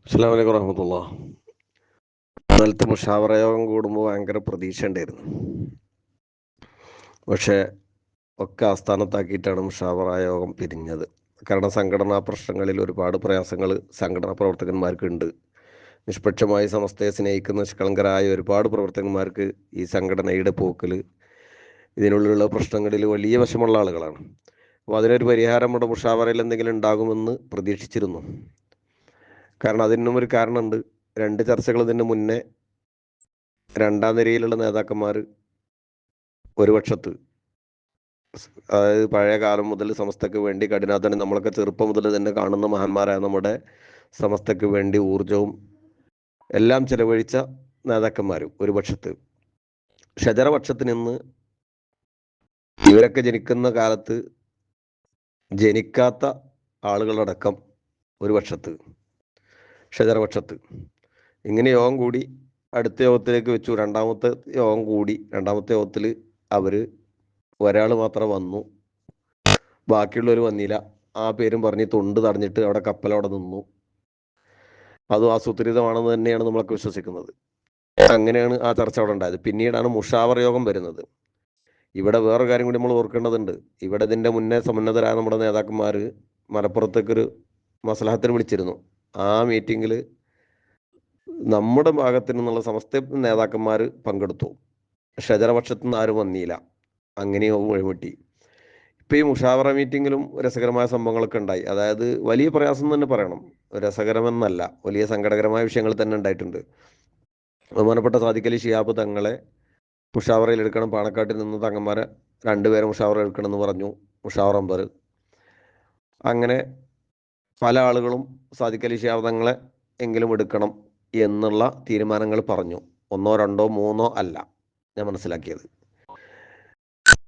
അസ്സലാമു അലൈക്കും വറഹ്മത്തുള്ളാഹ്. ഇന്നലത്തെ മുഷാവറ യോഗം കൂടുമ്പോൾ ഭയങ്കര പ്രതീക്ഷ ഉണ്ടായിരുന്നു. പക്ഷേ ഒക്കെ ആസ്ഥാനത്താക്കിയിട്ടാണ് മുഷാവറ യോഗം പിരിഞ്ഞത്. കാരണം സംഘടനാ പ്രശ്നങ്ങളിൽ ഒരുപാട് പ്രയാസങ്ങൾ സംഘടനാ പ്രവർത്തകന്മാർക്കുണ്ട്. നിഷ്പക്ഷമായി സമസ്തയെ സ്നേഹിക്കുന്ന നിഷ്കളങ്കരായ ഒരുപാട് പ്രവർത്തകന്മാർക്ക് ഈ സംഘടനയുടെ പോക്കിൽ ഇതിനുള്ളിലുള്ള പ്രശ്നങ്ങളിൽ വലിയ വശമുള്ള ആളുകളാണ്. അപ്പോൾ അതിനൊരു പരിഹാരം നമ്മുടെ മുഷാവറയിൽ എന്തെങ്കിലും ഉണ്ടാകുമെന്ന് പ്രതീക്ഷിച്ചിരുന്നു. കാരണം അതിനും ഒരു കാരണമുണ്ട്. രണ്ട് ചർച്ചകൾ ഇതിന് മുന്നേ രണ്ടാം നിരയിലുള്ള നേതാക്കന്മാർ ഒരു പക്ഷത്ത്, അതായത് പഴയ കാലം മുതൽ സമസ്തക്ക് വേണ്ടി കഠിനാധ്വാനം നമ്മളൊക്കെ ചെറുപ്പം മുതൽ തന്നെ കാണുന്ന മഹാന്മാരായ നമ്മുടെ സമസ്തക്ക് വേണ്ടി ഊർജവും എല്ലാം ചെലവഴിച്ച നേതാക്കന്മാർ ഒരു പക്ഷത്ത്, ഷജറ പക്ഷത്ത് നിന്ന് ഇവരൊക്കെ ജനിക്കുന്ന കാലത്ത് ജനിക്കാത്ത ആളുകളടക്കം ഒരു പക്ഷത്ത്, ഷജറ പക്ഷത്ത്. ഇങ്ങനെ യോഗം കൂടി അടുത്ത യോഗത്തിലേക്ക് വെച്ചു. രണ്ടാമത്തെ യോഗം കൂടി. രണ്ടാമത്തെ യോഗത്തിൽ അവർ ഒരാൾ മാത്രം വന്നു, ബാക്കിയുള്ളവർ വന്നില്ല. ആ പേരും പറഞ്ഞ് തൊണ്ട് തടഞ്ഞിട്ട് അവിടെ കപ്പലവിടെ നിന്നു. അതും ആസൂത്രിതമാണെന്ന് തന്നെയാണ് നമ്മളൊക്കെ വിശ്വസിക്കുന്നത്. അങ്ങനെയാണ് ആ ചർച്ച അവിടെ ഉണ്ടായത്. പിന്നീടാണ് മുഷാവറ യോഗം വരുന്നത്. ഇവിടെ വേറൊരു കാര്യം കൂടി നമ്മൾ ഓർക്കേണ്ടതുണ്ട്. ഇവിടെ ഇതിൻ്റെ മുന്നേ സമുന്നതരായ നമ്മുടെ നേതാക്കന്മാർ മലപ്പുറത്തേക്കൊരു മസ്ലഹത്തിന് വിളിച്ചിരുന്നു. ആ മീറ്റിങ്ങിൽ നമ്മുടെ ഭാഗത്തു നിന്നുള്ള സമസ്ത നേതാക്കന്മാർ പങ്കെടുത്തു. ഷജറപക്ഷത്തു നിന്ന് ആരും വന്നില്ല. അങ്ങനെയും വഴിമുട്ടി. ഇപ്പം ഈ മുഷാവറ മീറ്റിങ്ങിലും രസകരമായ സംഭവങ്ങളൊക്കെ ഉണ്ടായി. അതായത് വലിയ പ്രയാസം എന്ന് തന്നെ പറയണം, രസകരമെന്നല്ല, വലിയ സങ്കടകരമായ വിഷയങ്ങൾ തന്നെ ഉണ്ടായിട്ടുണ്ട്. ബഹുമാനപ്പെട്ട സാദിഖ് അലി ശിഹാബ് തങ്ങളെ മുഷാവറയിൽ എടുക്കണം, പാണക്കാട്ടിൽ നിന്ന് തങ്ങന്മാരെ രണ്ടുപേരെ മുഷാവറ എടുക്കണമെന്ന് പറഞ്ഞു. മുഷാവറ അമ്പർ അങ്ങനെ പല ആളുകളും സാദിഖ് അലി ശിഹാബ് തങ്ങളെ എങ്കിലും എടുക്കണം എന്നുള്ള തീരുമാനങ്ങൾ പറഞ്ഞു. ഒന്നോ രണ്ടോ മൂന്നോ അല്ല ഞാൻ മനസ്സിലാക്കിയത്.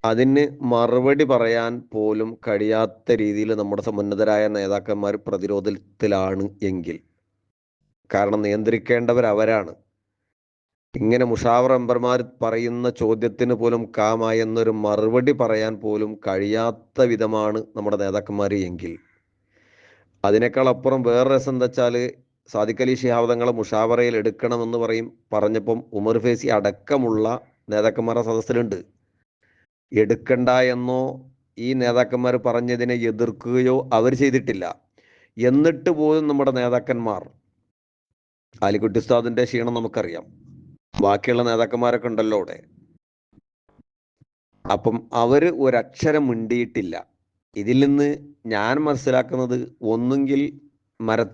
അതിന് മറുപടി പറയാൻ പോലും കഴിയാത്ത രീതിയിൽ നമ്മുടെ സമുന്നതരായ നേതാക്കന്മാർ പ്രതിരോധത്തിലാണ് എങ്കിൽ, കാരണം നിയന്ത്രിക്കേണ്ടവർ അവരാണ്. ഇങ്ങനെ മുഷാവറ മെമ്പർമാർ പറയുന്ന ചോദ്യത്തിന് പോലും എന്നൊരു മറുപടി പറയാൻ പോലും കഴിയാത്ത വിധമാണ് നമ്മുടെ നേതാക്കന്മാർ എങ്കിൽ, അതിനേക്കാൾ അപ്പുറം വേറെ രസം എന്താ വെച്ചാൽ, സാദിഖ് അലി ശിഹാബ് തങ്ങളെ മുഷാവറയിൽ എടുക്കണമെന്ന് പറഞ്ഞപ്പം ഉമർ ഫൈസി അടക്കമുള്ള നേതാക്കന്മാരുടെ സദസ്സിലുണ്ട്. എടുക്കണ്ട എന്നോ ഈ നേതാക്കന്മാർ പറഞ്ഞതിനെ എതിർക്കുകയോ അവർ ചെയ്തിട്ടില്ല. എന്നിട്ട് പോലും നമ്മുടെ നേതാക്കന്മാർ, ആലിക്കുട്ടി ഉസ്താദിന്റെ ക്ഷീണം നമുക്കറിയാം, ബാക്കിയുള്ള നേതാക്കന്മാരൊക്കെ ഉണ്ടല്ലോ അവിടെ, അപ്പം അവർ ഒരക്ഷരം മിണ്ടിയിട്ടില്ല. ഇതിൽ നിന്ന് ഞാൻ മനസ്സിലാക്കുന്നത്, ഒന്നുകിൽ മരത്തിൽ